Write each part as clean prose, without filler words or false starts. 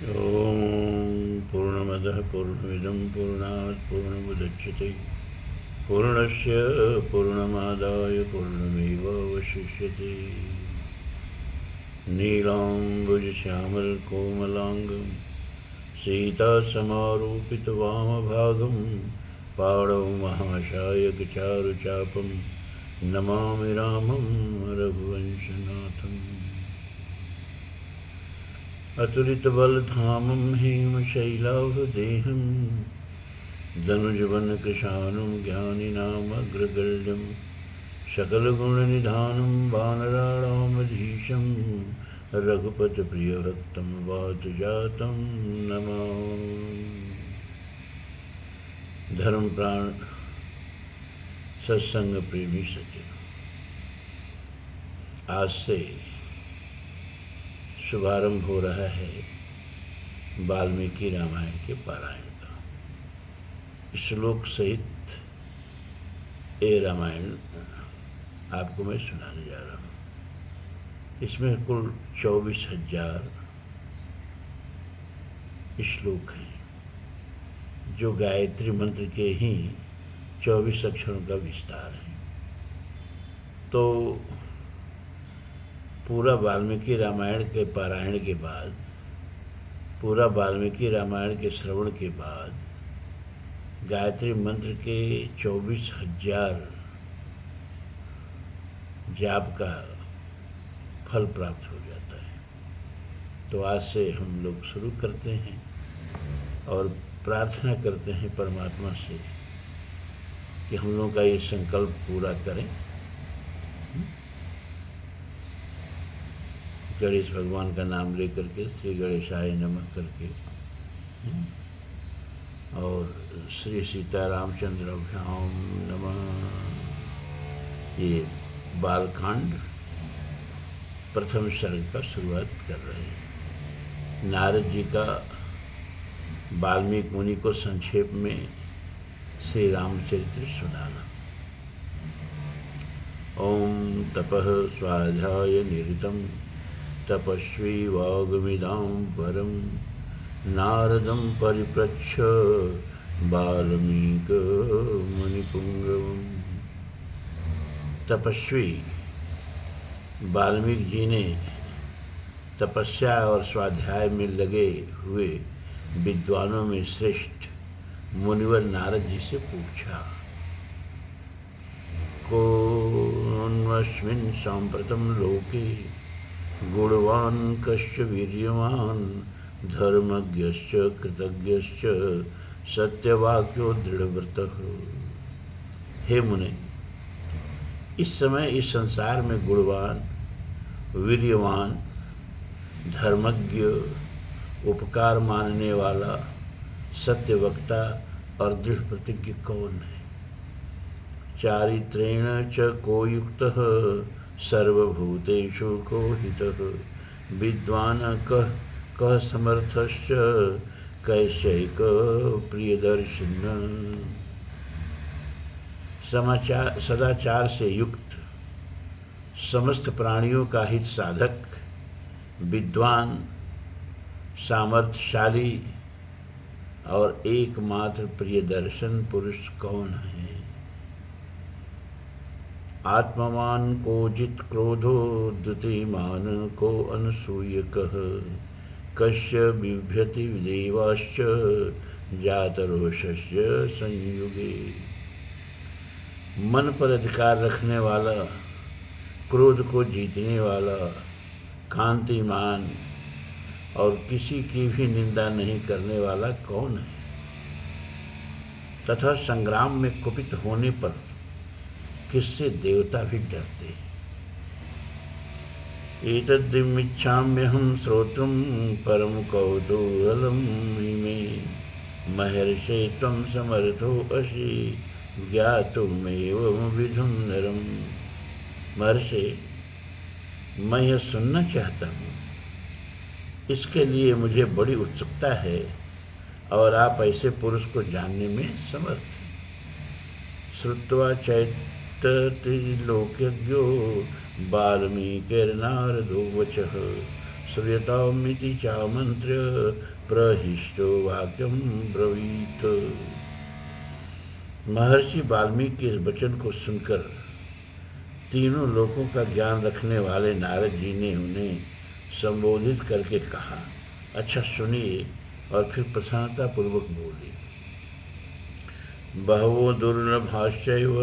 ॐ पूर्णमदः पूर्णमिदं पूर्णात् पूर्णमुदच्यते पूर्णस्य पूर्णमादाय पूर्णमेवावशिष्यते। नीलाम्बुजश्यामलकोमलाङ्गं सीतासमारोपितवामभागं पाणौ महाशायकचारुचापं नमामि रामं रघुवंशनाथम्। अतुलितबलधामं हेमशैलावदेहं धनुजवनकृशानुं ज्ञानिनामग्रगण्यं सकलगुणनिधानं वानराणामधीशं रघुपतिप्रियभक्तं वातजातं नमामि। धर्मप्राण सत्संग प्रेमी सज्जन, आज से शुभारंभ हो रहा है वाल्मीकि रामायण के पारायण का। श्लोक सहित ये रामायण आपको मैं सुनाने जा रहा हूँ। इसमें कुल 24,000 श्लोक हैं, जो गायत्री मंत्र के ही 24 अक्षरों का विस्तार है। तो पूरा वाल्मीकि रामायण के पारायण के बाद, पूरा वाल्मीकि रामायण के श्रवण के बाद गायत्री मंत्र के 24,000 जाप का फल प्राप्त हो जाता है। तो आज से हम लोग शुरू करते हैं और प्रार्थना करते हैं परमात्मा से कि हम लोगों का ये संकल्प पूरा करें। गणेश भगवान का नाम लेकर के श्री गणेशाय नमः करके और श्री सीता रामचंद्राभ्याम नमः, ये बालकांड प्रथम सर्ग का शुरुआत कर रहे हैं। नारद जी का वाल्मीकि मुनि को संक्षेप में श्री रामचरित्र सुनाना। ओम तपः स्वाध्याय निरतं तपस्वी वाग्मिदां परं नारदं परिप्रच्छ वाल्मीकिमुनिपुङ्गवम्। तपस्वी वाल्मीकि जी ने तपस्या और स्वाध्याय में लगे हुए विद्वानों में श्रेष्ठ मुनिवर नारद जी से पूछा, कोऽन्वस्मिन् साम्प्रतं लोके गुणवान् कश्च वीर्यवान् धर्मज्ञश्च कृतज्ञश्च सत्यवाक्यो दृढ़व्रतः। हे मुने, इस समय इस संसार में गुणवान, वीर्यवान, धर्मज्ञ, उपकार मानने वाला, सत्यवक्ता और दृढ़ प्रतिज्ञ कौन है? चारित्रेण च को युक्तः सर्वभूतेषु को हितः विद्वान् कः समर्थश्च कैश्यैक प्रियदर्शिनः। सदाचार से युक्त, समस्त प्राणियों का हित साधक, विद्वान, सामर्थ्यशाली और एकमात्र प्रियदर्शन पुरुष कौन है? आत्मवान को जित क्रोधो द्युतिमान को अनसूयकः कस्य बिभ्यति देवाश्च जातरोषस्य संयुगे। मन पर अधिकार रखने वाला, क्रोध को जीतने वाला, कांतिमान और किसी की भी निंदा नहीं करने वाला कौन है? तथा संग्राम में कुपित होने पर किससे देवता भी डरते हैं? एतद्दिमिच्छाम्यहं श्रोतुं परम कौतूहलं मे महर्षे त्वं समर्थो असि ज्ञातुमेवमविधुं नरम्। महर्षि, मैं यह सुनना चाहता हूँ, इसके लिए मुझे बड़ी उत्सुकता है और आप ऐसे पुरुष को जानने में समर्थ हैं। श्रुत्वा चैततिलोकज्ञो वाल्मीकिर्नारदो वचः श्रूयतामिति चामन्त्र्य प्रहिष्टो वाक्यम ब्रवीत। महर्षि वाल्मीकि के इस वचन को सुनकर तीनों लोकों का ज्ञान रखने वाले नारद जी ने उन्हें संबोधित करके कहा, अच्छा सुनिए, और फिर प्रसन्नतापूर्वक बोले। बहवो दुर्लभाश्चैव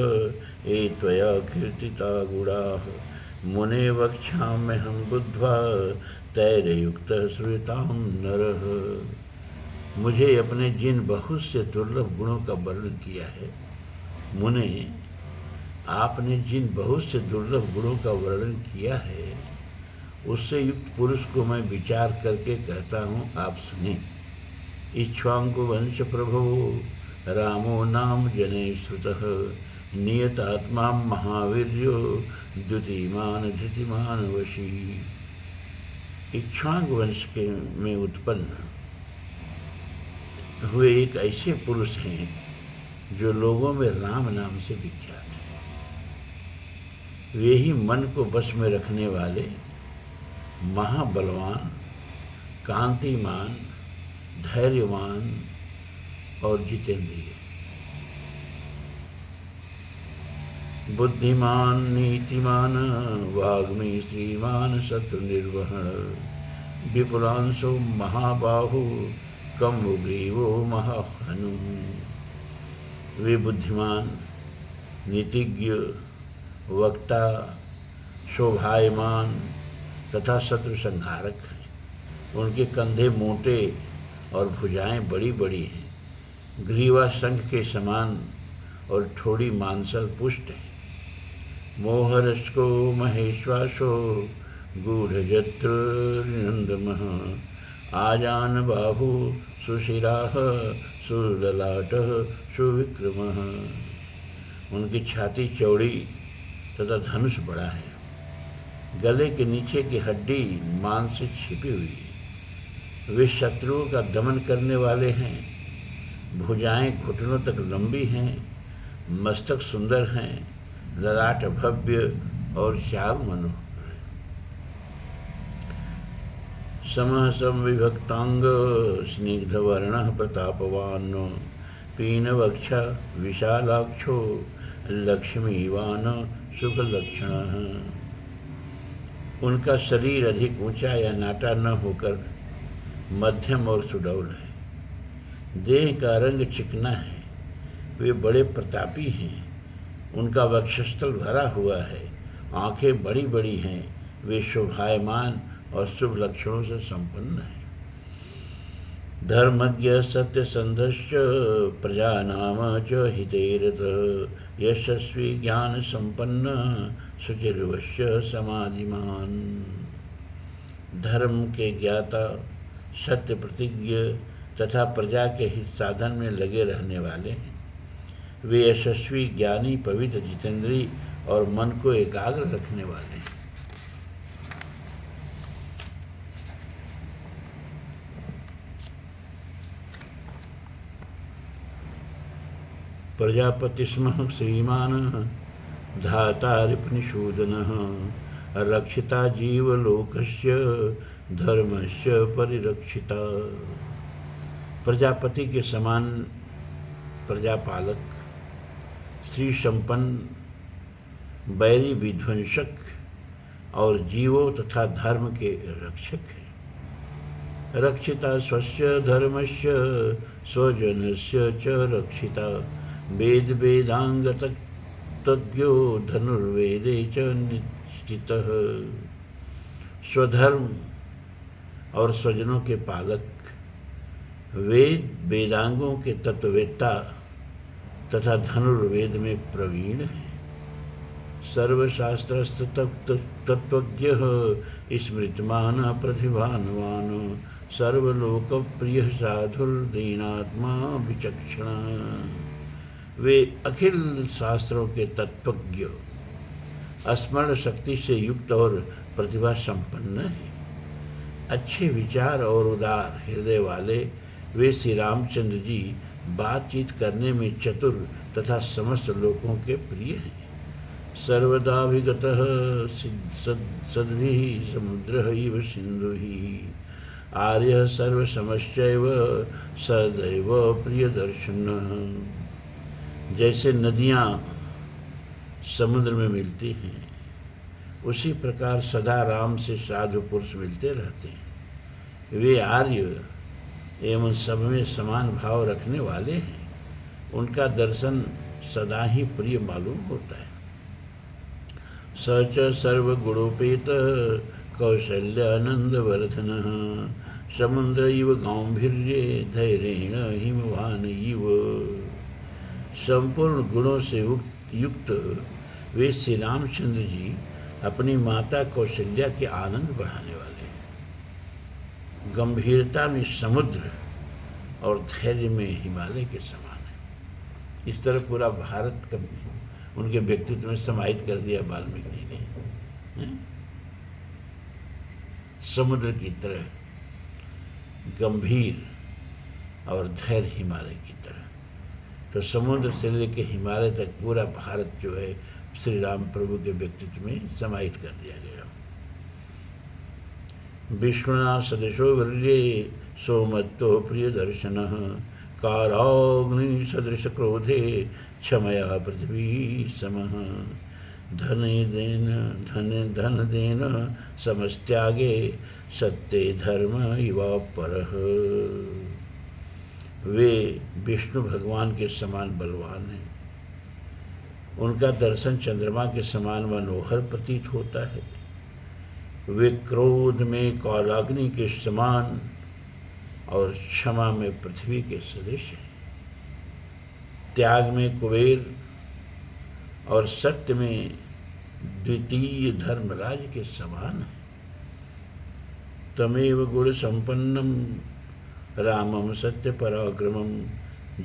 ये त्वया कीर्तिता गुणाः मुने वक्ष्याम्यहं बुद्ध्वा तैर्युक्तः श्रूयतां नरः। मुझे अपने जिन बहुत से दुर्लभ गुणों का वर्णन किया है, मुने आपने जिन बहुत से दुर्लभ गुणों का वर्णन किया है, उससे युक्त पुरुष को मैं विचार करके कहता हूँ, आप सुने। इक्ष्वाकु वंश प्रभो रामो नाम जने श्रुतः नियतात्मा महावीर्यो द्युतिमान धृतिमान वशी। इक्ष्वाकु वंश के में उत्पन्न हुए एक ऐसे पुरुष हैं जो लोगों में राम नाम से विख्यात है। वे ही मन को वश में रखने वाले महाबलवान, कांतिमान, धैर्यवान और जितेंद्रिय, बुद्धिमान, नीतिमान, वाग्मी, श्रीमान, शत्रु निर्वहण, विपुलांशो महाबाहु, कम्बुग्रीवो महाहनु। वे बुद्धिमान, नीतिज्ञ, वक्ता, शोभायमान तथा शत्रु संहारक हैं। उनके कंधे मोटे और भुजाएं बड़ी बड़ी हैं। ग्रीवा शंख के समान और थोड़ी मांसल पुष्ट है। मोहरश्को महेश्वासो गूढ़जत्रुर्नंदमः आजान बाहु सुशिराः सुललाटः सुविक्रमः। उनकी छाती चौड़ी तथा धनुष बड़ा है। गले के नीचे की हड्डी मांस से छिपी हुई है। वे शत्रुओं का दमन करने वाले हैं। भुजाएं घुटनों तक लंबी हैं। मस्तक सुंदर हैं। ललाट भव्य और चाल मनोहर। समः संविभक्तांग स्निग्धवर्णः प्रतापवान् पीनवक्षा विशालाक्षो लक्ष्मीवान शुभलक्षणः। उनका शरीर अधिक ऊंचा या नाटा न होकर मध्यम और सुडौल है। देह का रंग चिकना है। वे बड़े प्रतापी हैं। उनका वक्षस्थल भरा हुआ है। आंखें बड़ी बड़ी हैं। वे शोभायमान और शुभ लक्षणों से संपन्न है। धर्मज्ञ सत्यसंधश्च प्रजानाम च हितेरतः यशस्वी ज्ञान संपन्न शुचिर्वश्य समाधिमान। धर्म के ज्ञाता, सत्य प्रतिज्ञ तथा प्रजा के हित साधन में लगे रहने वाले हैं। वे यशस्वी, ज्ञानी, पवित्र, जितेंद्रिय और मन को एकाग्र रखने वाले हैं। प्रजापति स्म श्रीमान धाता रिपनिषूदनः रक्षिता जीवलोकस्य धर्मस्य परिरक्षिता। प्रजापति के समान प्रजापालक, श्री संपन्न, बैरी विध्वंसक और जीवों तथा धर्म के रक्षक है। रक्षिता स्वस्य धर्मस्य स्वजनस्य च रक्षिता वेद वेदांग तज्ञो धनुर्वेदे च निश्चितः। स्वधर्म और स्वजनों के पालक, वेद वेदांगों के तत्ववेत्ता तथा धनुर्वेद में प्रवीण है। सर्वशास्त्रस्थ तत्वज्ञ स्मृतमान प्रतिभानवान सर्वलोकप्रिय साधुर्दीनात्मा विचक्षण। वे अखिल शास्त्रों के तत्वज्ञ, स्मरण शक्ति से युक्त और प्रतिभा संपन्न है। अच्छे विचार और उदार हृदय वाले वे श्री रामचंद्र जी बातचीत करने में चतुर तथा समस्त लोगों के प्रिय हैं। सर्वदाभिगतः सद्भिः समुद्रः इव सिन्धुः आर्यः सर्वसमश्चैव सदैव प्रियदर्शनः। जैसे नदियाँ समुद्र में मिलती हैं, उसी प्रकार सदा राम से साधु पुरुष मिलते रहते हैं। वे आर्य एवं सब में समान भाव रखने वाले हैं। उनका दर्शन सदा ही प्रिय मालूम होता है। सच सर्वगुणोपेत कौशल्यानंदवर्धनः समुद्र इव गांभीर्ये धैर्येण हिमवान इव। संपूर्ण गुणों से युक्त वे श्री रामचंद्र जी अपनी माता कौशल्या के आनंद बढ़ाने वाले हैं। गंभीरता में समुद्र और धैर्य में हिमालय के समान है। इस तरह पूरा भारत का उनके व्यक्तित्व में समाहित कर दिया वाल्मीकि जी ने। समुद्र की तरह गंभीर और धैर्य हिमालय की तरह। तो समुद्र से लेकर हिमालय तक पूरा भारत जो है श्री राम प्रभु के व्यक्तित्व में समाहित कर दिया गया। विष्णुना सदृशो वीर्ये सोमत्तो प्रिय दर्शनः काराग्नि सदृश क्रोधे क्षमया पृथ्वी समः धन देन समस्त्यागे सत्य धर्म इवा परः। वे विष्णु भगवान के समान बलवान हैं। उनका दर्शन चंद्रमा के समान मनोहर प्रतीत होता है। वे क्रोध में कालाग्नि के समान और क्षमा में पृथ्वी के सदृश हैं। त्याग में कुबेर और सत्य में द्वितीय धर्मराज के समान है। तमेव गुण संपन्नम रामम सत्य पराक्रमम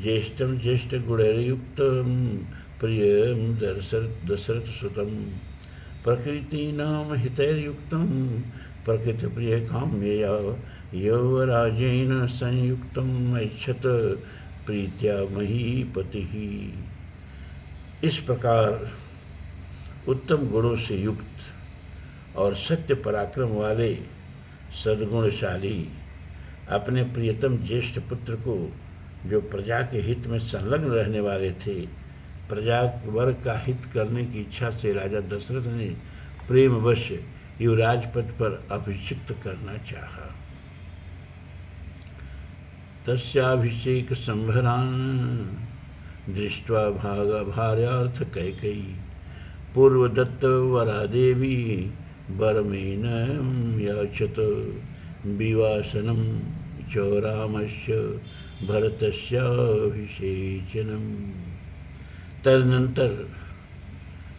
ज्येष्ठम ज्येष्ठ गुणयुक्तम प्रियम दशरथ सुतम प्रकृतीनाम हितैर्युक्तम प्रकृति प्रिय काम्यया यौवराजेन संयुक्तम ऐच्छत प्रीत्या महीपति। इस प्रकार उत्तम गुणों से युक्त और सत्य पराक्रम वाले सद्गुणशाली अपने प्रियतम ज्येष्ठ पुत्र को, जो प्रजा के हित में संलग्न रहने वाले थे, प्रजा वर्ग का हित करने की इच्छा से राजा दशरथ ने प्रेमवश युवराज पद पर अभिषिक्त करना चाहा। तस्याभिषेक संभरान् दृष्ट्वा भार्यार्थ कैकेयी पूर्वदत्त वरा देवी वरमेन याचत विवासनं च रामस्य भरतस्याभिषेचनम्। तदनंतर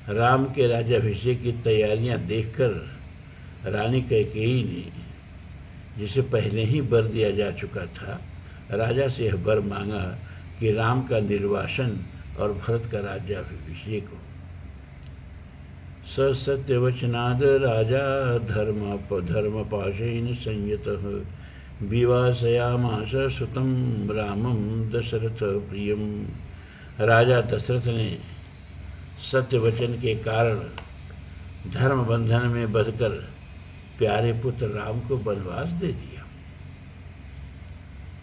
राम के राज्याभिषेक की तैयारियां देखकर रानी कैकेयी ने, जिसे पहले ही वर दिया जा चुका था, राजा से यह वर मांगा कि राम का निर्वासन और भरत का राज्याभिषेक हो। स सत्यवचनाद राजा धर्मपाशेन संयतः विवासयामास सुतं रामं दशरथ प्रियम। राजा दशरथ ने सत्य वचन के कारण धर्म बंधन में बंधकर प्यारे पुत्र राम को वनवास दे दिया।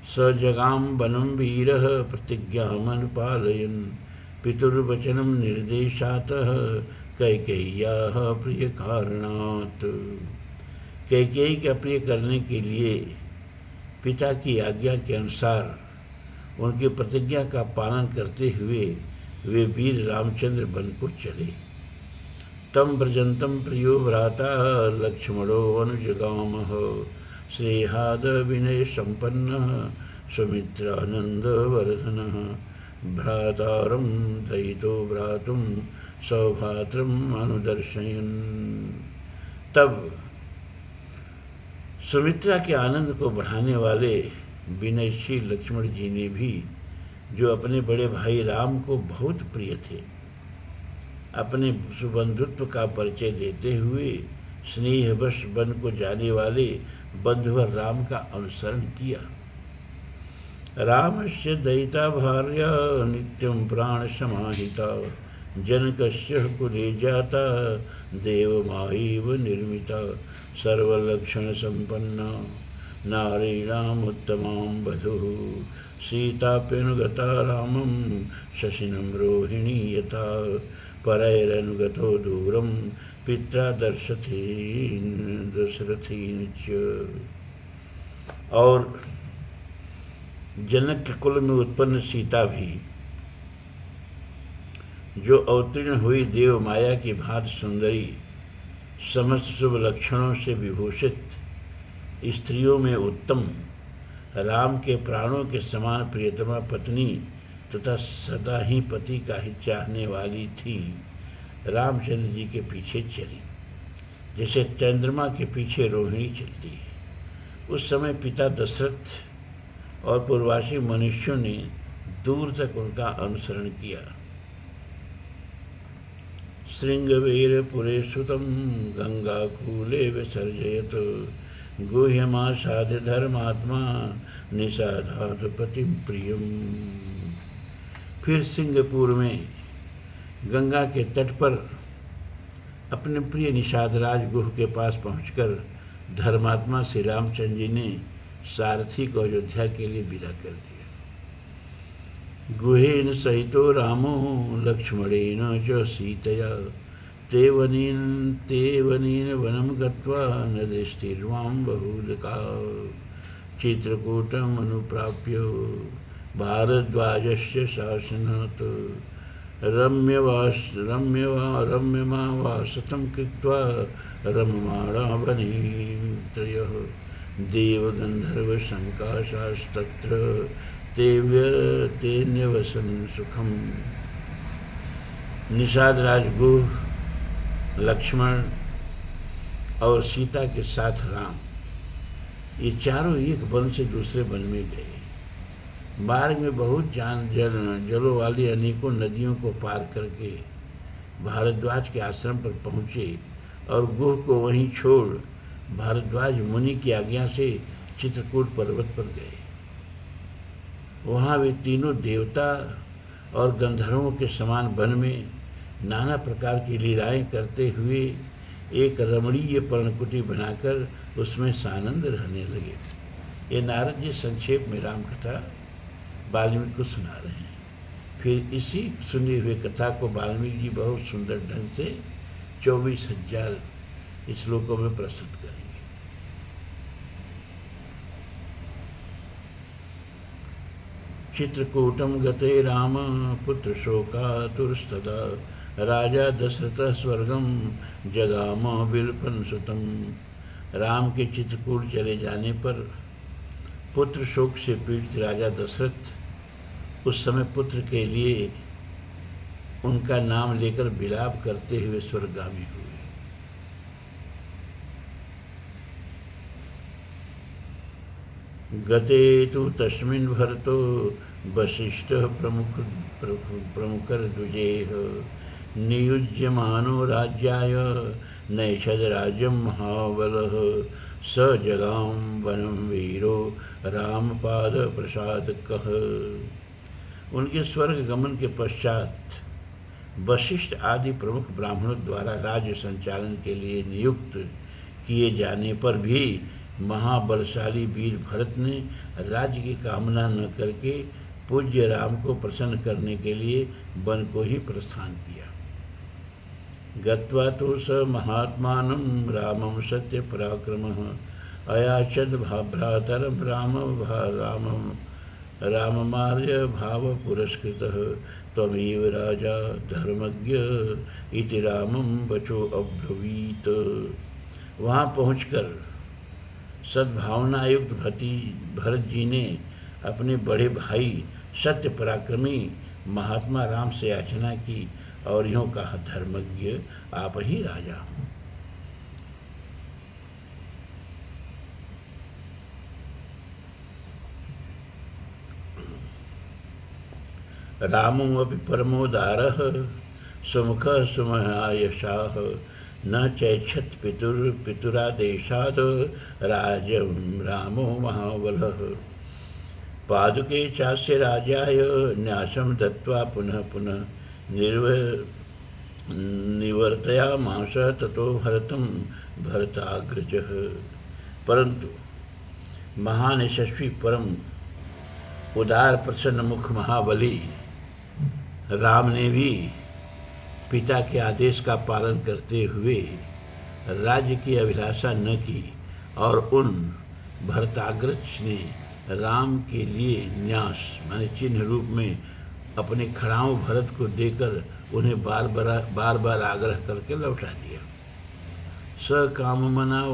स जगाम वनम वीरः प्रतिज्ञामनुपालयन् पितुर्वचनं निर्देशातः कैकेय्याः प्रिय कारणात्। कैकेयी का प्रिय करने के लिए पिता की आज्ञा के अनुसार उनकी प्रतिज्ञा का पालन करते हुए वे वीर रामचंद्र वन को चले। तम व्रजंतम प्रियो भ्राता लक्ष्मणो अनुजगामः श्रेहाद विनय संपन्न सुमित्रानंद वर्धनः भ्रातारं दयितो भ्रातुं सौभात्रम अनुदर्शयन्। तब सुमित्रा के आनंद को बढ़ाने वाले विनयशील लक्ष्मण जी ने भी, जो अपने बड़े भाई राम को बहुत प्रिय थे, अपने सुबंधुत्व का परिचय देते हुए स्नेहवश वन को जाने वाले बंधुवर राम का अनुसरण किया। रामस्य दयिता भार्या नित्यं प्राण समाहिता जनकस्य कुले जाता देवमायैव निर्मिता सर्वलक्षणसम्पन्ना नारीणामुत्तमां वधूः सीताप्यनुगता रामं शशिनं रोहिणी यथा परैरनुगतो दूरं पित्रा दशरथेन च। और जनक के कुल में उत्पन्न सीता भी, जो अवतीर्ण हुई देव माया की भांति सुंदरी, समस्त शुभ लक्षणों से विभूषित, स्त्रियों में उत्तम, राम के प्राणों के समान प्रियतमा पत्नी तथा सदा ही पति का ही चाहने वाली थी, रामचंद्र जी के पीछे चली, जैसे चंद्रमा के पीछे रोहिणी चलती है। उस समय पिता दशरथ और पूर्ववासी मनुष्यों ने दूर तक उनका अनुसरण किया। श्रृंगवीरपुरे सुतं गंगाकूले विसर्जयत गुह्यमासाद्य धर्मात्मा निषाधात पतिम प्रियम। फिर सिंहपुर में गंगा के तट पर अपने प्रिय निषादराज गुह के पास पहुंचकर धर्मात्मा श्री रामचंद्र जी ने सारथी को अयोध्या के लिए विदा कर दिया। गुहेन सहितो रामो लक्ष्मणेन च सीतया तेवनेन वनं गत्वा नदीस्तीर्वां बहुलका चित्रकूटम् अनुप्राप्य भारद्वाजस्य शासनात् रम्यमावासतं कृत्वा रममाणा वने त्रयः देवगन्धर्वसङ्काशास्तत्र तेन्यवसन् सुखम्। निषाद राजगुह, लक्ष्मण और सीता के साथ राम, ये चारों एक वन से दूसरे वन में गए। मार्ग में बहुत जलों वाली अनेकों नदियों को पार करके भारद्वाज के आश्रम पर पहुँचे और गुह को वहीं छोड़ भारद्वाज मुनि की आज्ञा से चित्रकूट पर्वत पर गए। वहाँ वे तीनों देवता और गंधर्वों के समान वन में नाना प्रकार की लीलाएं करते हुए एक रमणीय पर्णकुटी बनाकर उसमें सानंद रहने लगे। ये नारद जी संक्षेप में राम कथा वाल्मीकि को सुना रहे हैं। फिर इसी सुनी हुई कथा को वाल्मीकि जी बहुत सुंदर ढंग से 24,000 श्लोकों में प्रस्तुत करेंगे। चित्रकूटम गते राम पुत्र शोकातुरस्तदा राजा दशरथ स्वर्गम जगाम विलपन सुतम। राम के चित्रकूट चले जाने पर पुत्र शोक से पीड़ित राजा दशरथ उस समय पुत्र के लिए उनका नाम लेकर विलाप करते हुए स्वर्गगामी हुए। गते तु तस्मिन् भरतो वसिष्ठः प्रमुखर्द्विजेह नियुज्यमानो राज्याय नैषद राज्यं महाबलः स जगाम वनं वीरो रामपाद प्रसादकः। उनके स्वर्ग गमन के पश्चात वशिष्ठ आदि प्रमुख ब्राह्मणों द्वारा राज्य संचालन के लिए नियुक्त किए जाने पर भी महाबलशाली वीर भरत ने राज्य की कामना न करके पूज्य राम को प्रसन्न करने के लिए वन को ही प्रस्थान किया। गत्वा तो स महात्मानं रामं सत्य पराक्रमः अयाचद भ्रातरं राममार्य भाव पुरस्कृतः त्वमेव राजा धर्मज्ञ इति रामं वचो अब्रवीत। वहाँ पहुँचकर सद्भावनायुक्त भरत जी ने अपने बड़े भाई सत्य पराक्रमी महात्मा राम से याचना की और यूँ कहा, धर्मज्ञ आप ही राजा हो। रामो अपि परमोदारः सुमुखः सुमहायशाः न चैच्छत् पितुरादेशात् राज्यं रामो महाबलः। पादुके चास्य राजाय न्यासं दत्त्वा पुनः पुनः निवर्तयामास ततो भरतं भरताग्रजः। परंतु महान यशस्वी परम उदार प्रसन्न मुख महाबली राम ने भी पिता के आदेश का पालन करते हुए राज्य की अभिलाषा न की और उन भरताग्रज ने राम के लिए न्यास माने चिन्ह रूप में अपने खड़ाऊ भरत को देकर उन्हें बार बार आग्रह करके लौटा दिया। स काममना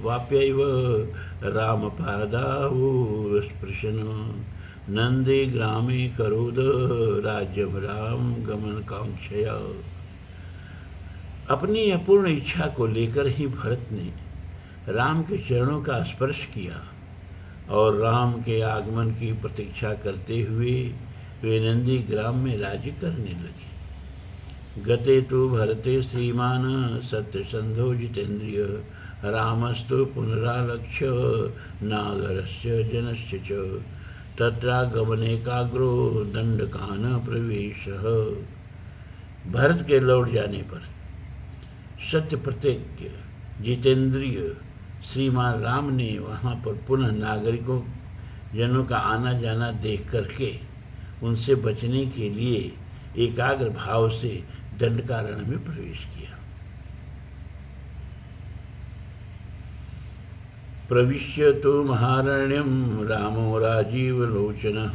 वाप्यैव रामपादावो स्पृशन नंदे ग्रामे करोद राज्यम राम गमन कांक्षया। अपनी अपूर्ण इच्छा को लेकर ही भरत ने राम के चरणों का स्पर्श किया और राम के आगमन की प्रतीक्षा करते हुए वे नंदी ग्राम में राज्य करने लगे। गते तो भरते श्रीमान सत्यसंधो जितेन्द्रिय रामस्तु पुनरालक्ष्य नागरस्य जनस्य च तत्रागमनेकाग्रो दंडकान प्रवेशः। भरत के लौट जाने पर सत्य प्रत्यज्ञ जितेंद्रिय श्रीमान राम ने वहाँ पर पुनः नागरिकों जनों का आना जाना देख करके उनसे बचने के लिए एकाग्र भाव से दंडकारण्य में प्रवेश किया। प्रविश्य तो महारण्यम रामो राजीवलोचनः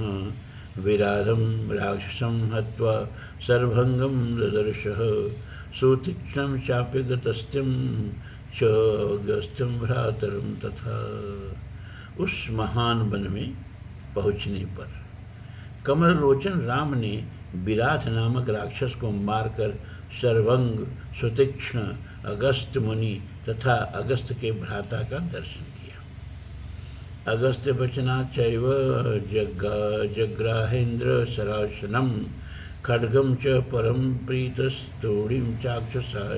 विराधं राक्षसं हत्वा सर्वभंगं ददर्शः सुतीक्ष्णं चाप्यगतस्त्यं च अगस्त्यं भ्रातरं तथा। उस महान वन में पहुँचने पर कमललोचन राम ने विराध नामक राक्षस को मारकर सर्वंग सुतीक्ष्ण अगस्त्य मुनि तथा अगस्त के भ्राता का दर्शन किया। अगस्त्य वचना चैव जग्राहेन्द्र सरासनम खड्गम च परम प्रीतस्तोड़ीम चाक्षसायकौ।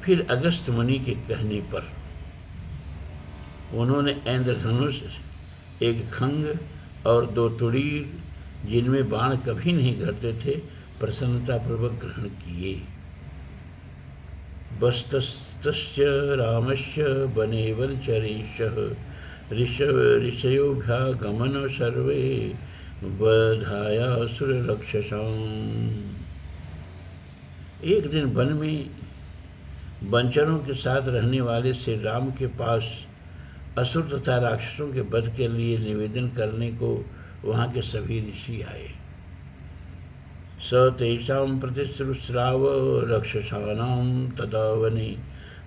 फिर अगस्त मुनि के कहने पर उन्होंने इंद्रधनुष, एक खंग और 2 तुड़ीर जिनमें बाण कभी नहीं घटते थे प्रसन्नतापूर्वक ग्रहण किए। बस्तस्य रामस्य वने वनचरीशः ऋषयोभ्यागमन सर्वे बधायासुररक्षसाम्। एक दिन वन में वंचरों के साथ रहने वाले श्री राम के पास असुर तथा राक्षसों के वध के लिए निवेदन करने को वहाँ के सभी ऋषि आए। स तेषां प्रतिश्रुश्राव रक्षसानां तदा वने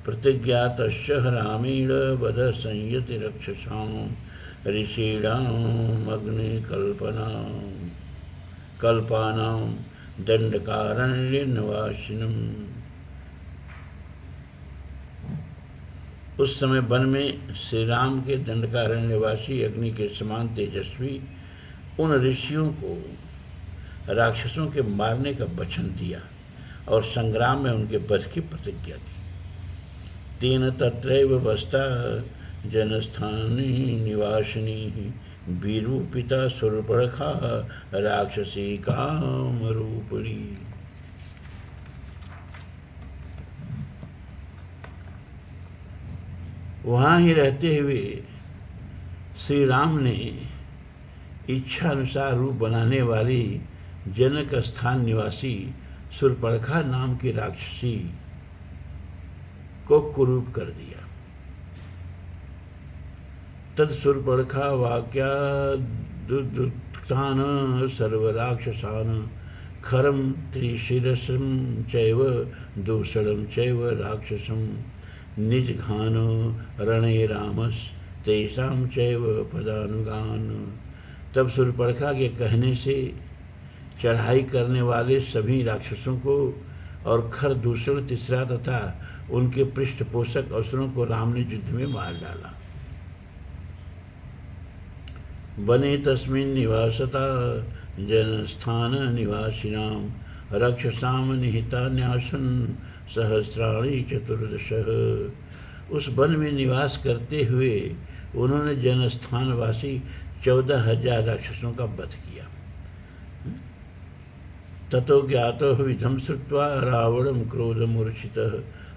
प्रतिज्ञातस्य रामेण वध संयति रक्षसां ऋषीणाम् कल्पानां दंडकारण्यनिवासिनम्। उस समय वन में श्री राम के दंडकारण्य निवासी अग्नि के समान तेजस्वी उन ऋषियों को राक्षसों के मारने का वचन दिया और संग्राम में उनके वध की प्रतिज्ञा की। तेन तत्रैव वस्ता जनस्थानी निवासिनी वीरूपिता सुरपणखा राक्षसी कामरूपिणी। वहाँ ही रहते हुए श्री राम ने इच्छा अनुसार रूप बनाने वाली जनक स्थान निवासी सुरपणखा नाम की राक्षसी को कुरूप कर दिया। तद सुरपणखा वाक्या दुदुत्थान सर्वराक्षसान खरम त्रिशिरसं चैव दूषणं चैव राक्षसं निजघान रणे रामस तेषां चैव पदानुगान। तब सुरपणखा के कहने से चढ़ाई करने वाले सभी राक्षसों को और खर दूषण तीसरा तथा उनके पृष्ठपोषक असुरों को राम ने युद्ध में मार डाला। वने तस्मिन् निवासता जनस्थान निवासिनां रक्षसां निहितान्यासन् सहस्राणि चतुर्दशः। उस वन में निवास करते हुए उन्होंने जनस्थानवासी 14,000 राक्षसों का वध किया। ततो ज्ञातो विधं श्रुत्वा रावणं क्रोधमूर्छितः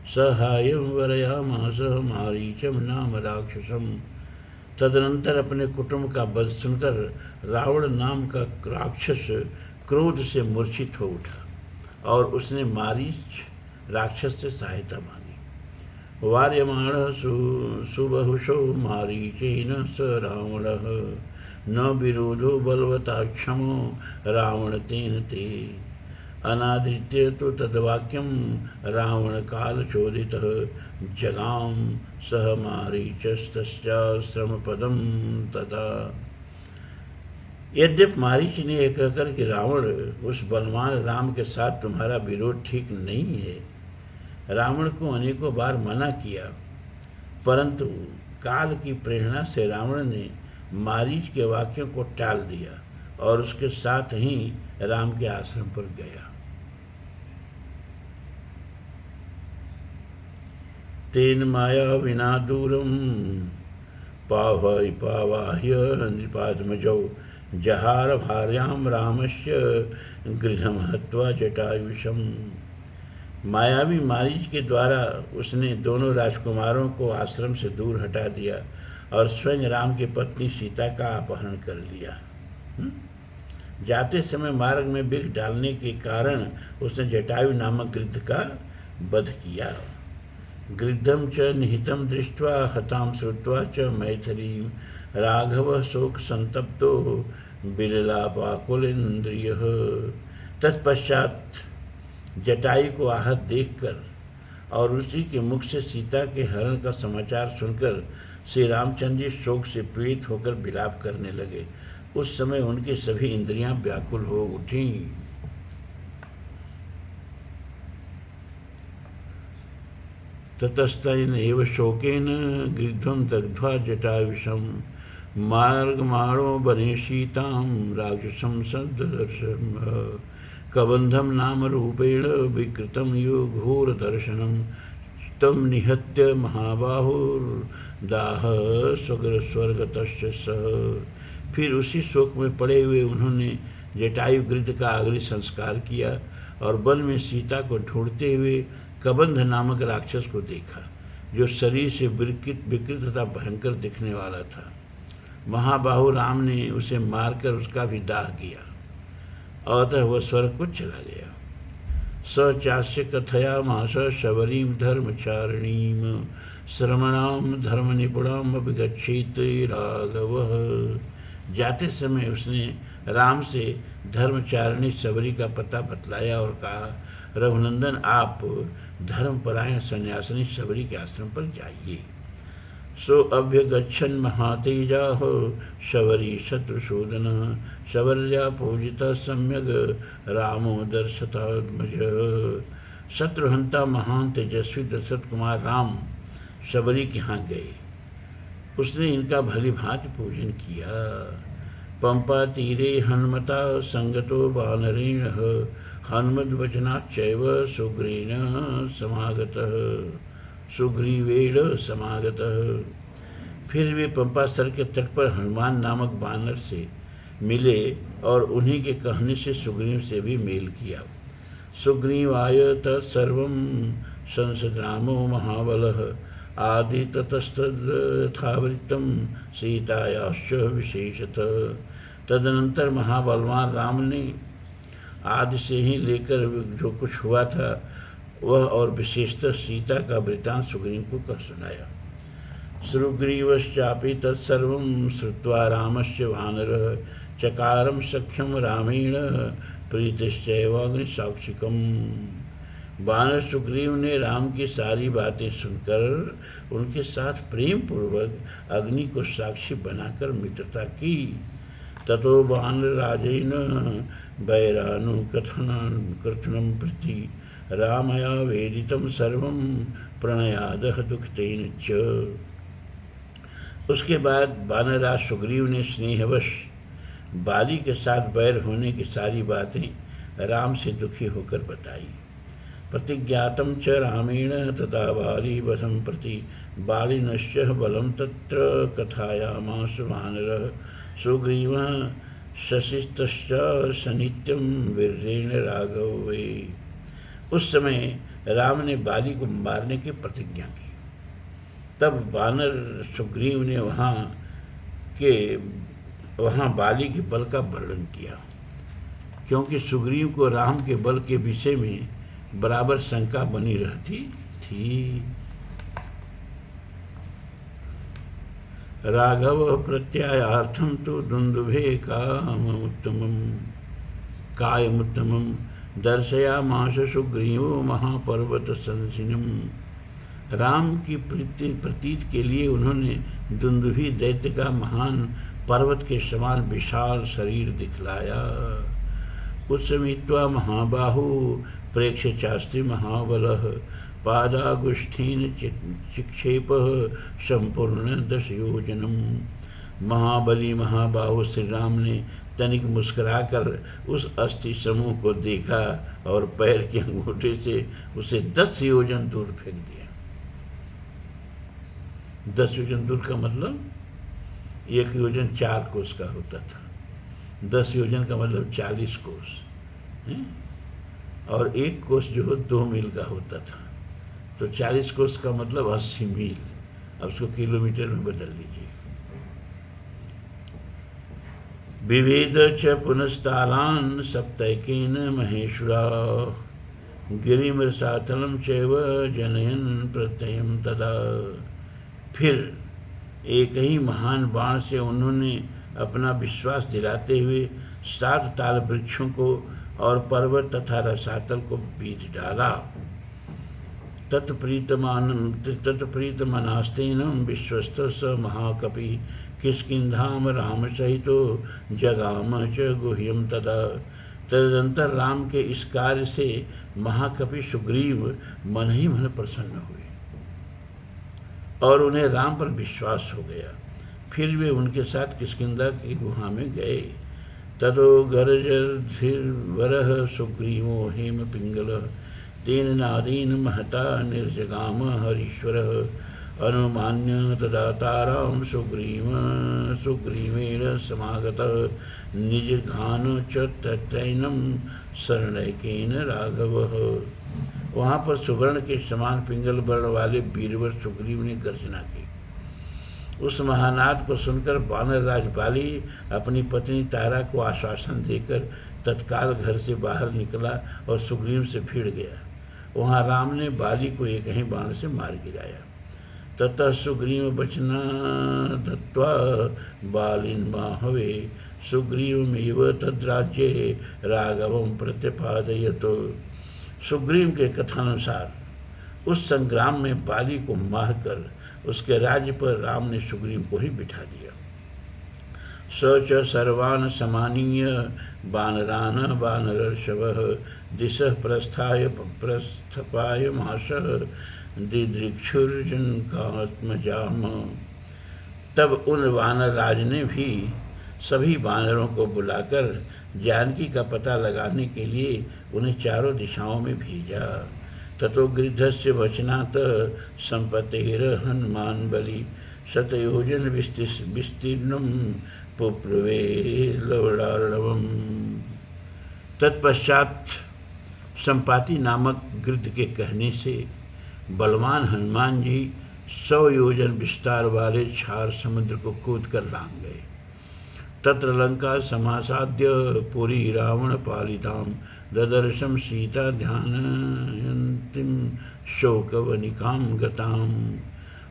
सहायं वरयामास मारीचं नाम राक्षसम्। तदनंतर अपने कुटुंब का वध सुनकर रावण नाम का राक्षस क्रोध से मूर्छित हो उठा और उसने मारीच राक्षस से सहायता मांगी। वार्यमाण सुबहुशो मारीचेन स रावणः न विरोधो बलवता क्षमो रावण तेन ते। अनादृत्य तो तद्वाक्यम रावण काल चोदितः जगाम सह मारीचस्तस्याश्रम पदम तथा। यद्यप मारीच ने यह कहकर कि रावण उस बलवान राम के साथ तुम्हारा विरोध ठीक नहीं है, रावण को अनेकों बार मना किया, परंतु काल की प्रेरणा से रावण ने मारीच के वाक्यों को टाल दिया और उसके साथ ही राम के आश्रम पर गया। तेन माया विना दूरम पावाह्य नृपात्मजौ जहार भार्याम रामस्य गृहम हत्वा जटायुषम। मायावी मारीच के द्वारा उसने दोनों राजकुमारों को आश्रम से दूर हटा दिया और स्वयं राम की पत्नी सीता का अपहरण कर लिया। जाते समय मार्ग में विघ्न डालने के कारण उसने जटायु नामक गृध्र का वध किया। गृद्धम च निहितम दृष्ट्वा हताम श्रुत्वा च मैथिलीं राघव शोक संतप्तो बिललापाकुलेन्द्रियः। तत्पश्चात जटायु को आहत देखकर और उसी के मुख से सीता के हरण का समाचार सुनकर श्री रामचंद्र जी शोक से पीड़ित होकर विलाप करने लगे। उस समय उनकी सभी इंद्रियां व्याकुल हो उठी। ततस्तैन एव शोकेन गृध्रं दग्ध्वा जटायुषं मार्गमाणो बने सीतां राक्षसं सदर्शम्। कबंधम नाम रूपेण विकृतं यो घोर दर्शनम तम निहत्य महाबाहुर्दाह स्वगर स्वर्गतश्च सह। फिर उसी शोक में पड़े हुए उन्होंने जटायु गृध्र का अग्नि संस्कार किया और वन में सीता को ढूंढते हुए कबंध नामक राक्षस को देखा, जो शरीर से विकृत तथा भयंकर दिखने वाला था। महाबाहु राम ने उसे मारकर उसका भी दाह किया और अतः वह स्वर्ग को चला गया। स चास्य कथयामास शबरीं धर्मचारिणीं श्रमणां धर्मनिपुणां अभिगच्छेत राघवः। जाते समय उसने राम से धर्मचारिणी शबरी का पता बतलाया और कहा, रघुनंदन आप धर्मपरायण सन्यासिनी शबरी के आश्रम पर जाइए। सो अभ्यगच्छन् महातेजाः शबरी शत्रुशोधन शबर्या पूजिता सम्यग रामो दर्शतात्मज। शत्रुहंता महान तेजस्वी दशरथ कुमार राम शबरी के यहाँ गए। उसने इनका भली भांति पूजन किया। पंपा तीरे हनुमता संगतो वानरेण हनुमद्वचनाच्चैव सुग्रीवेण समागतः। फिर वे पंपा सर के तट पर हनुमान नामक वानर से मिले और उन्हीं के कहने से सुग्रीव से भी मेल किया। सुग्रीवाय तत्सर्वं संसद्रामो महाबलः आदि ततस्तथावृत्तं सीतायाश्च विशेषतः। तदनंतर महाबलवान राम ने आदि से ही लेकर जो कुछ हुआ था वह और विशेषतः सीता का वृत्तांत सुग्रीव को कह सुनाया। सुग्रीवश्चापि तत्सर्वं श्रुत्वा रामस्य वानरः चकारं सख्यं रामेण प्रीतिश्चैवाग्निसाक्षिकम्। वानर सुग्रीव ने राम की सारी बातें सुनकर उनके साथ प्रेम पूर्वक अग्नि को साक्षी बनाकर मित्रता की। ततो वानरराजेन वैरानुकथनं प्रति रामया वेदितं सर्वं प्रणयादः दुःखतेन च। उसके बाद वानरराज सुग्रीव ने स्नेहवश बाली के साथ बैर होने की सारी बातें राम से दुखी होकर बताई। प्रतिज्ञातं च रामेण तथा बाली वधं प्रति बालिनश्च बलं तत्र कथायामास वानरः सुग्रीवः शशिस्तश्च सनित्यम वीर्येण राघव वे। उस समय राम ने बाली को मारने की प्रतिज्ञा की। तब वानर सुग्रीव ने वहाँ बाली के बल का वर्णन किया, क्योंकि सुग्रीव को राम के बल के विषय में बराबर शंका बनी रहती थी। राघव प्रत्यायार्थम तो दुंदुभे कायमुत्तमम दर्शयामास सुग्रीवो महापर्वत संसिनम। राम की प्रतीत के लिए उन्होंने दुंदुभी दैत्य का महान पर्वत के समान विशाल शरीर दिखलाया। उत्समित्वा महाबाहु प्रेक्ष चास्ति महाबलः पादागुष्ठीन चिक्षेप संपूर्ण 10 योजनम। महाबली महाबाहु श्री राम ने तनिक मुस्कुराकर उस अस्थि समूह को देखा और पैर के अंगूठे से उसे 10 योजन दूर फेंक दिया। 10 योजन दूर का मतलब 1 योजन 4 कोस का होता था, 10 योजन का मतलब 40 कोस है? और 1 कोस जो हो 2 मील का होता था, तो 40 कोस का मतलब 80 मील। अब उसको किलोमीटर में बदल लीजिए। विभेद च पुनस्तालान सप्तैकेन महेश्वरा गिरिमृषातलम चैव जनयन प्रत्ययम तदा। फिर एक ही महान बाण से उन्होंने अपना विश्वास दिलाते हुए 7 ताल वृक्षों को और पर्वत तथा रसातल को बीत डाला। तत्प्रीतमनास्तेनम विश्वस्त स महाकपि किष्किंधाम राम सहितो जगाम च गुह्यम तदा। तदनंतर राम के इस कार्य से महाकपि सुग्रीव मन ही मन प्रसन्न हुए और उन्हें राम पर विश्वास हो गया। फिर वे उनके साथ किष्किंधा की गुहा में गए। तदो गर्जधीर्वरः सुग्रीवो हेम पिंगल तेन नादीन महता निर्जगाम हरीश्वरः अनुमान्य तदाताराम सुग्रीवेण समागतः निजघान च तत्रैनम शरणैकेन राघवः। वहाँ पर सुवर्ण के समान पिंगल वर्ण वाले वीरवर सुग्रीव ने गर्जना की। उस महानाद को सुनकर वानर राज बाली अपनी पत्नी तारा को आश्वासन देकर तत्काल घर से बाहर निकला और सुग्रीव से भिड़ गया। वहाँ राम ने बाली को एक ही बाण से मार गिराया। ततः सुग्रीव वचना दत्वा बालिन बाहवे सुग्रीवमेव तद्राज्ये राघवं प्रत्यपादयतो। सुग्रीव के कथानुसार उस संग्राम में बाली को मारकर उसके राज्य पर राम ने सुग्रीव को ही बिठा दिया। स च सर्वान् समानीय वानरान् वानरर्षभः दिशः प्रस्थपायमाशः दिदृक्षुर्जनकात्मजाम। तब उन वानर राज ने भी सभी वानरों को बुलाकर जानकी का पता लगाने के लिए उन्हें चारों दिशाओं में भेजा। ततो गृद्धस्य वचनात् संपतेर हनुमान बलि शतयोजन विस्तीर्णम पुप्रवे लवणार्णवम्। तत्पश्चात संपाति नामक गृद्ध के कहने से बलवान हनुमान जी 100 योजन विस्तार वाले क्षार समुद्र को कूद कर लांग गए। तत्र लंका समासाद्य पुरी रावण पालिताम ददर्शम सीता ध्यानयन्तीं शोकवनिकाम गताम।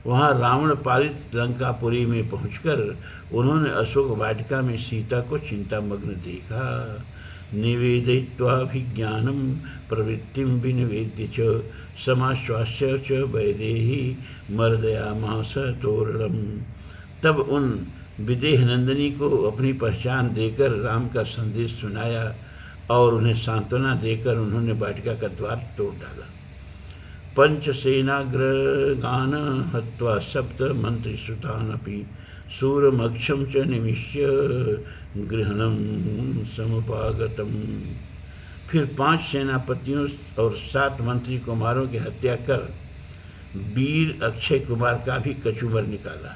वहाँ रावण पालित लंकापुरी में पहुंचकर उन्होंने अशोक वाटिका में सीता को चिंतामग्न देखा। निवेदयित्वाभिज्ञानं प्रवृत्तिं विनिवेद्य च समाश्वास्य च वैदेही मर्दयामास तोरणम। तब उन विदेह नंदिनी को अपनी पहचान देकर राम का संदेश सुनाया और उन्हें सांत्वना देकर उन्होंने वाटिका का द्वार तोड़ डाला। पंचसेनाग्रगान हत्वा सप्त मंत्रिसुतानपि सूरमक्षम च निमिष्य गृहणम समुपागतम। फिर 5 सेनापतियों और 7 मंत्री कुमारों की हत्या कर वीर अक्षय कुमार का भी कचूमर निकाला।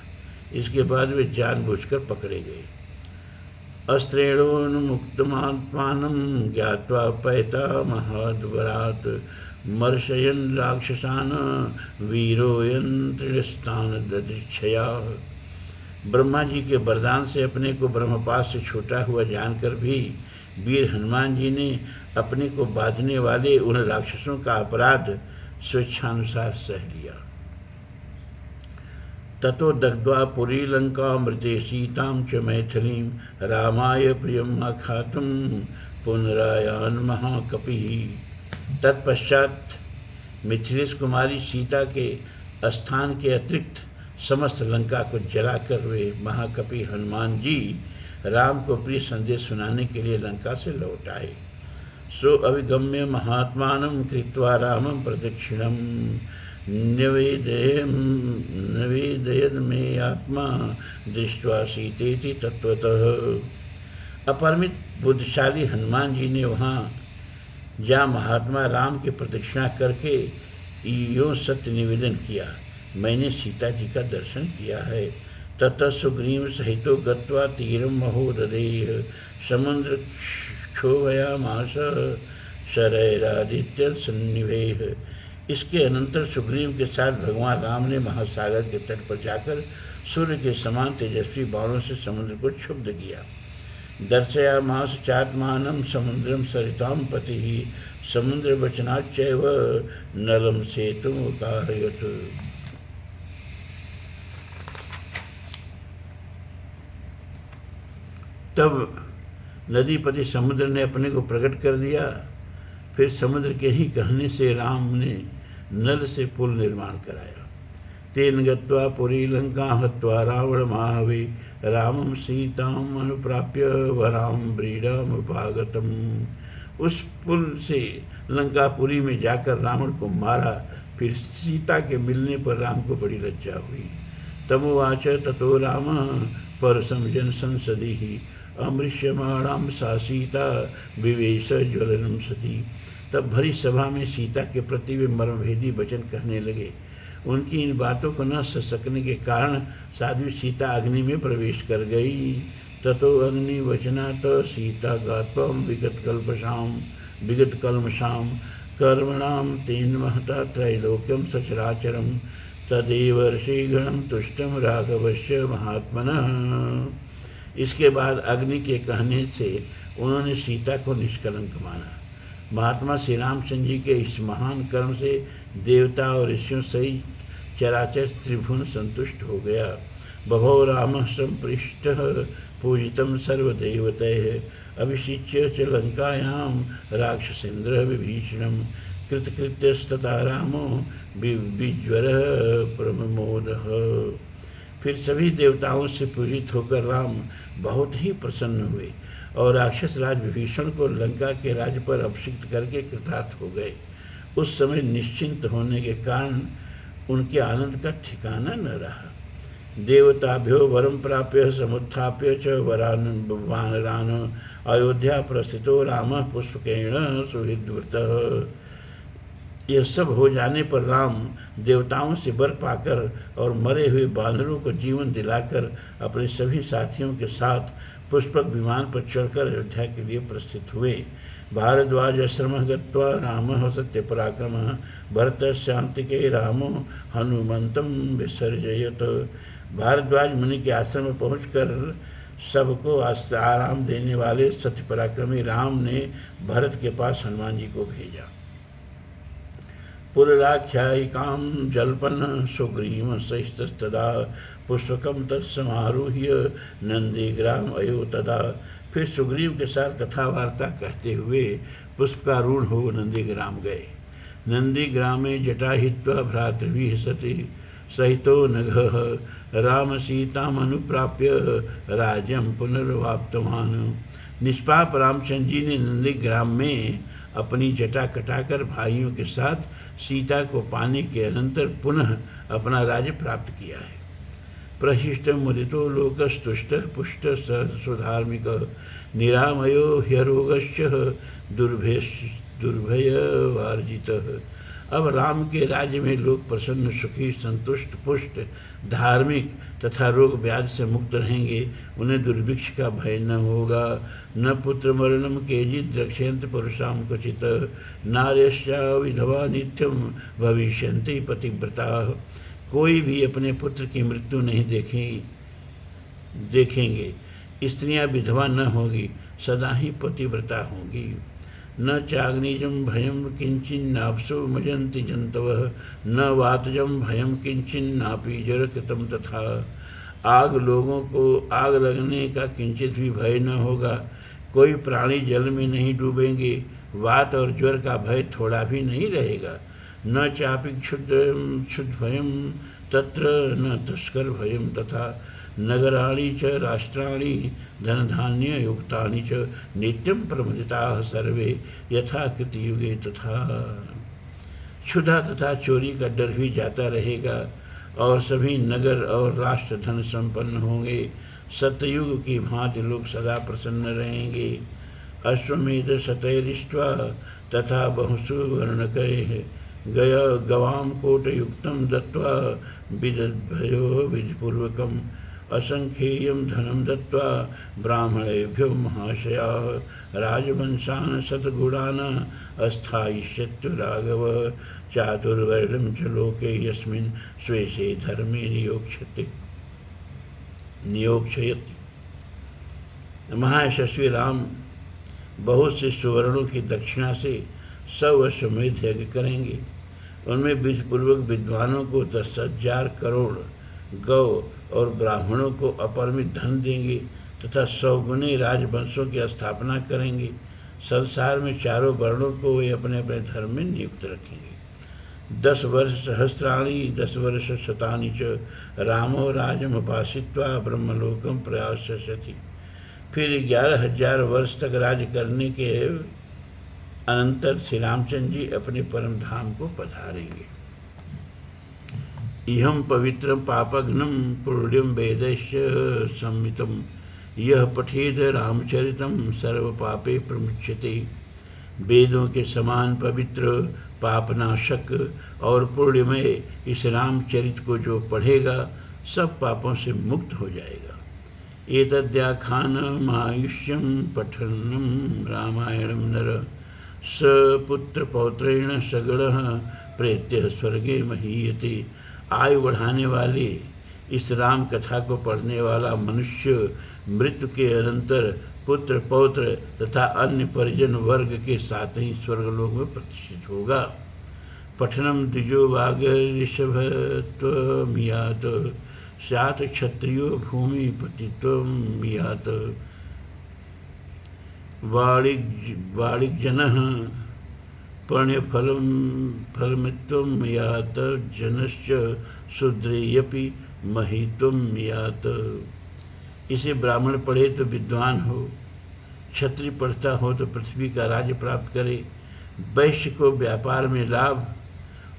इसके बाद वे जानबूझकर पकड़े गए। अस्त्रेणोन्मुक्तमात्मानं ज्ञात्वा पैतामहाद्वरात् मर्शयन् राक्षसान् वीरोऽयं त्रिस्तान् ददृच्छया। ब्रह्मा जी के वरदान से अपने को ब्रह्मपाश से छूटा हुआ जानकर भी वीर हनुमान जी ने अपने को बांधने वाले उन राक्षसों का अपराध स्वेच्छानुसार सह लिया। ततो दग्ध्वा पुरी लंकामृते सीतां च मैथिलीं रामाय प्रियम् आखातुं पुनरायान महाकपिः। तत्पश्चात मिथिलेश कुमारी सीता के स्थान के अतिरिक्त समस्त लंका को जलाकर वे महाकपि हनुमान जी राम को प्रिय संदेश सुनाने के लिए लंका से लौट आए। सो अभिगम्य महात्मानं कृत्वा रामं प्रदक्षिणं निवेदयन् मे आत्मा दृष्ट्वा सीतेति तत्वतः। अपरिमित बुद्धिशाली हनुमान जी ने वहाँ जहाँ महात्मा राम की प्रदक्षिणा करके यो सत्य निवेदन किया, मैंने सीता जी का दर्शन किया है। ततः सुग्रीव सहितो गत्वा तीरं महोदधेः समुद्र क्षोभयामास शरैरादित्यसन्निभैः। इसके अनंतर सुग्रीव के साथ भगवान राम ने महासागर के तट पर जाकर सूर्य के समान तेजस्वी बाणों से समुद्र को क्षुब्ध किया। दर्शयामास चात्मानं समुद्रं सरितां पतिः समुद्र वचनाच्चैव नलं सेतुम् उकारयत्। तब नदीपति समुद्र ने अपने को प्रकट कर दिया। फिर समुद्र के ही कहने से राम ने नल से पुल निर्माण कराया। तेन गत्वा पुरी लंका हत्वा रावण महावे रामं सीताम अनुप्राप्य वराम व्रीडाम उपागतम। उस पुल से लंकापुरी में जाकर रावण को मारा। फिर सीता के मिलने पर राम को बड़ी लज्जा हुई। तमुवाच ततो राम परसम जन संसदि अमृष्यमाणां सा सीता विवेश ज्वलनम सती। तब भरी सभा में सीता के प्रति वे मर्मभेदी वचन कहने लगे। उनकी इन बातों को न सह सकने के कारण साध्वी सीता अग्नि में प्रवेश कर गई। ततो अग्निवचनात् सीता गात्वा विगत कल्मषां कर्मणां तेन महता त्रैलोक्यं सचराचरं तदेव ऋषिगणं तुष्टं राघवस्य महात्मनः। इसके बाद अग्नि के कहने से उन्होंने सीता को निष्कलंक माना। महात्मा श्री रामचंद्र जी के इस महान कर्म से देवता और ऋषियों सहित चराचर त्रिभुवन संतुष्ट हो गया। बभौ रामः संपृष्टः पूजितं सर्वदेवतैः अभिषिच्य च लंकायां राक्षसेन्द्रः विभीषणं कृतकृत्यस्तथा रामो विज्वरः प्रममोदः। फिर सभी देवताओं से पूजित होकर राम बहुत ही प्रसन्न हुए और राक्षस राज विभीषण को लंका के राज्य पर अभिषिक्त करके कृतार्थ हो गए। उस समय निश्चिंत होने के कारण उनके आनंद का ठिकाना न रहा। देवताभ्यो वरम प्राप्य समुत्थाप्य च वानरान् अयोध्या प्रस्थितो रामः पुष्पकेण सुहृद्वृतः। यह सब हो जाने पर राम देवताओं से वर पाकर और मरे हुए बानरों को जीवन दिलाकर अपने सभी साथियों के साथ पुष्पक विमान पर चढ़कर अयोध्या के लिए प्रस्थित हुए। भारद्वाजाश्रमः गत्वा रामः सत्यपराक्रमः भरतस्यान्तिके रामो हनुमन्तं विसर्जयत। भारद्वाज मुनि के आश्रम में पहुंचकर सबको आराम देने वाले सत्यपराक्रमी राम ने भरत के पास हनुमान जी को भेजा। पुरराख्यायिकां जल्पन् सुग्रीव सहितस्तदा पुष्पकं तत्समारूह्य नंदीग्राम अयो तदा। फिर सुग्रीव के साथ कथा वार्ता कहते हुए पुष्पकारूढ़ हो नंदीग्राम गए। नंदीग्रामे जटाहित्वा भ्रातृभिः सति सहितो नघः राम सीतामनुप्राप्य राज्यं पुनर्वाप्तवान्। निष्पाप रामचंद्र जी ने नंदीग्राम में अपनी जटा कटाकर भाइयों के साथ सीता को पाने के अनंतर पुनः अपना राज्य प्राप्त किया है। प्रशिष्ट मुदितो लोकस्तुष्ट पुष्ट सुधार्मिक निरामयो ह्यरोगश्च दुर्भयवार्जितः। अब राम के राज्य में लोग प्रसन्न, सुखी, संतुष्ट, पुष्ट, धार्मिक तथा रोग व्याधि से मुक्त रहेंगे। उन्हें दुर्भिक्ष का भय न होगा। न पुत्र मरणम केचित् द्रक्ष्यन्ति पुरुषां क्वचित्, नार्यश्च विधवा नित्यम भविष्यन्ति पतिव्रता। कोई भी अपने पुत्र की मृत्यु नहीं देखेंगे। स्त्रियां विधवा न होगी, सदा ही पतिव्रता होंगी। न चाग्निजं भयं किंचिन्नाप्सो मजन्ति जंतवः, न वातजं भयं किंचिन्नापि जरकृतं तथा। आग, लोगों को आग लगने का किंचित भी भय न होगा। कोई प्राणी जल में नहीं डूबेंगे। वात और ज्वर का भय थोड़ा भी नहीं रहेगा। न चापि क्षुद्र भयं तत्र, न तस्कर भयं तथा। नगराणि च राष्ट्राणि धनधान्य युक्तानि च, नित्यं प्रमुदिताः सर्वे यथा कृतयुगे तथा। क्षुधा तथा चोरी का डर भी जाता रहेगा और सभी नगर और राष्ट्र धन संपन्न होंगे। सतयुग की भांति लोग सदा प्रसन्न रहेंगे। अश्वमेध शतैरिष्ट्वा तथा बहुषु वर्णकैः, गवां कोटयुक्तं दत्त्वा विदद्भयो विधिपूर्वकम्, असंख्येयं धनं दत्त्वा ब्राह्मणेभ्यो महाशयाः, राजवंशान् शतगुणान् अस्थायिष्यत्य राघव, चातुर्वर्ण्यं च लोके यस्मिन् स्वेषे धर्मे नियोक्षयति। महायशस्वी राम बहुत से सुवर्णों की दक्षिणा से 100 अश्वमेध यज्ञ करेंगे। उनमें विधिपूर्वक विद्वानों को 10,000 करोड़ गौ और ब्राह्मणों को अपरिमित धन देंगे तथा 100 गुने राजवंशों की स्थापना करेंगे। संसार में चारों वर्णों को वे अपने अपने धर्म में नियुक्त रखेंगे। 10 वर्ष सहस्राणि 10 वर्ष शतानि च, रामो राजमुपासित्वा ब्रह्मलोकम प्रयास्यति। फिर 11,000 वर्ष तक राज्य करने के अनंतर श्री रामचंद्र जी अपने परम धाम को पधारेंगे। इहम पवित्रम पापघ्नम पुण्यम वेदैश्च संमितम, यह पठेद रामचरितम सर्व पापे प्रमुच्यते। वेदों के समान पवित्र, पापनाशक और पुण्यमय इस रामचरित को जो पढ़ेगा सब पापों से मुक्त हो जाएगा। एतद्याख्यानमायुष्यं पठनं रामायणं नर, स पुत्रपौत्रेण सगणः प्रेत्य स्वर्गे महीयते। आयु बढ़ाने वाले इस राम कथा को पढ़ने वाला मनुष्य मृत्यु के अनंतर पुत्र, पौत्र तथा अन्य परिजन वर्ग के साथ ही स्वर्गलोक में प्रतिष्ठित होगा। पठनम द्विजो वाग ऋषभत्वमियात, स्यात् क्षत्रियो भूमि पतित्वमियात। वाणिज्यजनः पुण्यफलमित्वमियात, जनश्च शूद्रेयपि महित्वमियात। इसे ब्राह्मण पढ़े तो विद्वान हो, क्षत्रिय पढ़ता हो तो पृथ्वी का राज्य प्राप्त करे, वैश्य को व्यापार में लाभ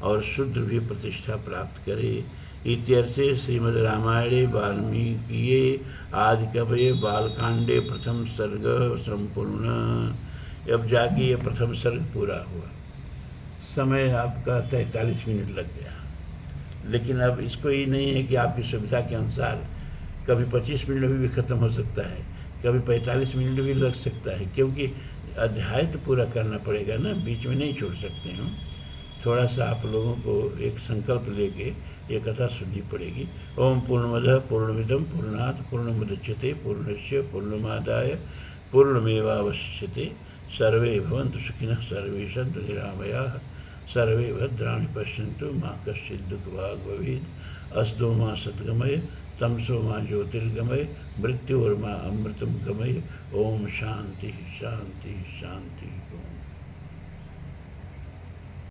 और शूद्र भी प्रतिष्ठा प्राप्त करे। इत्यर्थे श्रीमद् रामायणे वाल्मीकिये आदिकवये बालकांडे प्रथम सर्ग संपूर्ण। अब जाके ये प्रथम सर्ग पूरा हुआ। समय आपका 43 मिनट लग गया, लेकिन अब इसको ये नहीं है कि आपकी सुविधा के अनुसार कभी 25 मिनट में भी ख़त्म हो सकता है, कभी 45 मिनट भी लग सकता है, क्योंकि अध्याय तो पूरा करना पड़ेगा ना, बीच में नहीं छोड़ सकते हैं। थोड़ा सा आप लोगों को एक संकल्प लेके ये कथा सुननी पड़ेगी। ओम पूर्णमदः पूर्णमिदं पूर्णात् पूर्णमुदच्यते पूर्णस्य पूर्णमादाय पूर्णमेवावशिष्यते। सर्वे भवन्तु सुखिनः, सर्वे सन्तु निरामयाः, सर्वे भद्राणि पश्यन्तु, मा कश्चित् दुःखभाग् भवेत्। अस्तु मा सद्गमय, तमसो मा ज्योतिर्गमय, मृत्योर्मा अमृतं गमय। ओम शांति शांति शांति। ओम।